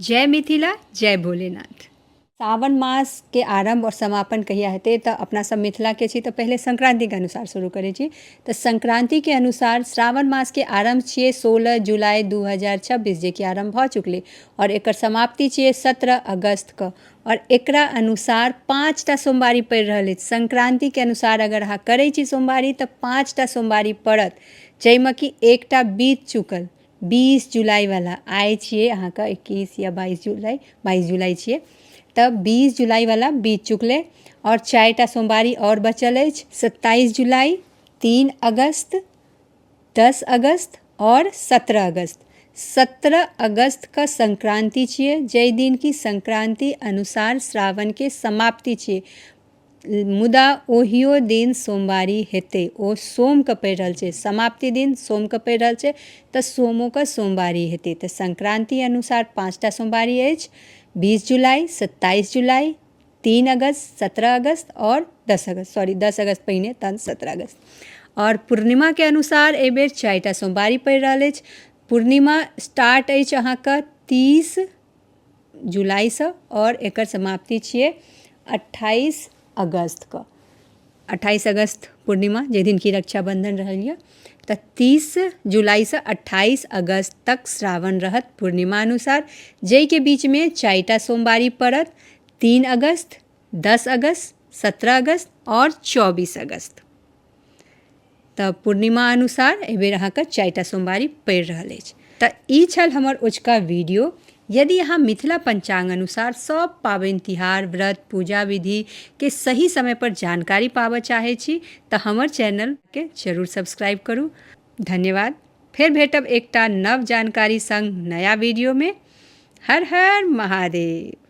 जय मिथिला, जय भोलेनाथ। सावन मास के आरंभ और समापन कहिया हेतै तऽ अपना सब मिथिला के छी तऽ पहले संक्रांति के अनुसार शुरू करै छी। तऽ संक्रांति के अनुसार श्रावण मास के आरंभ छियै 16 जुलाई 2026 जे कि आरंभ भऽ चुकलै और एकर समाप्ति छियै 17 अगस्त क। और एकरा अनुसार 5टा सोमवारी पड़ि रहल अछि। संक्रांति के अनुसार अगर अहाँ करै छी सोमवारी तऽ 5टा सोमवारी पड़त, जाहिमे कि एकटा बीत चुकल 20 जुलाई वाला आइ छियै अहाँके 21 या 22 जुलाई छियै। तब 20 जुलाई वाला बीत चुकलै और 4टा सोमवारी और बचल अछि 27 जुलाई, 3 अगस्त, 10 अगस्त और 17 अगस्त। 17 अगस्त का संक्रांति छियै, जाहि दिन की संक्रांति अनुसार श्रावण के समाप्ति छियै। मुदा ओहियो दिन सोमवारी हेतै, ओ सोम के पड़ि रहल छै, समाप्ति दिन सोम के पड़ि रहल छै तऽ सोमो के सोमवारी हेतै। तऽ संक्रांति अनुसार 5टा सोमवारी अछि 20 जुलाई, 27 जुलाई, 3 अगस्त, 17 अगस्त और 10 अगस्त, 10 अगस्त पहिने तहन 17 अगस्त। और पूर्णिमा के अनुसार एहि बेर 4टा सोमवारी पड़ि रहल अछि। पूर्णिमा स्टार्ट अछि अहाँके 30 जुलाईसँ और एकर समाप्ति छियै 28 अगस्त क। 28 अगस्त पूर्णिमा, जाहि दिन की रक्षाबंधन रहल यऽ। तऽ 30 जुलाई से 28 अगस्त तक श्रावण रहत पूर्णिमा अनुसार, जाहि के बीच में 4टा सोमवारी पड़त 3 अगस्त, 10 अगस्त, 17 अगस्त और 24 अगस्त। तऽ पूर्णिमा अनुसार एहि बेर अहाँके 4टा सोमवारी पड़ि रहल अछि। तऽ ई छल हमर ओजका वीडियो। यदि अहाँ मिथिला पंचांग अनुसार सब पाबनि तिहार, व्रत, पूजा विधि के सही समय पर जानकारी पाबऽ चाहै छी तऽ हमर चैनल के जरूर सब्सक्राइब करू। धन्यवाद। फेर भेटब एकटा नव जानकारी संग नया वीडियो में। हर हर महादेव।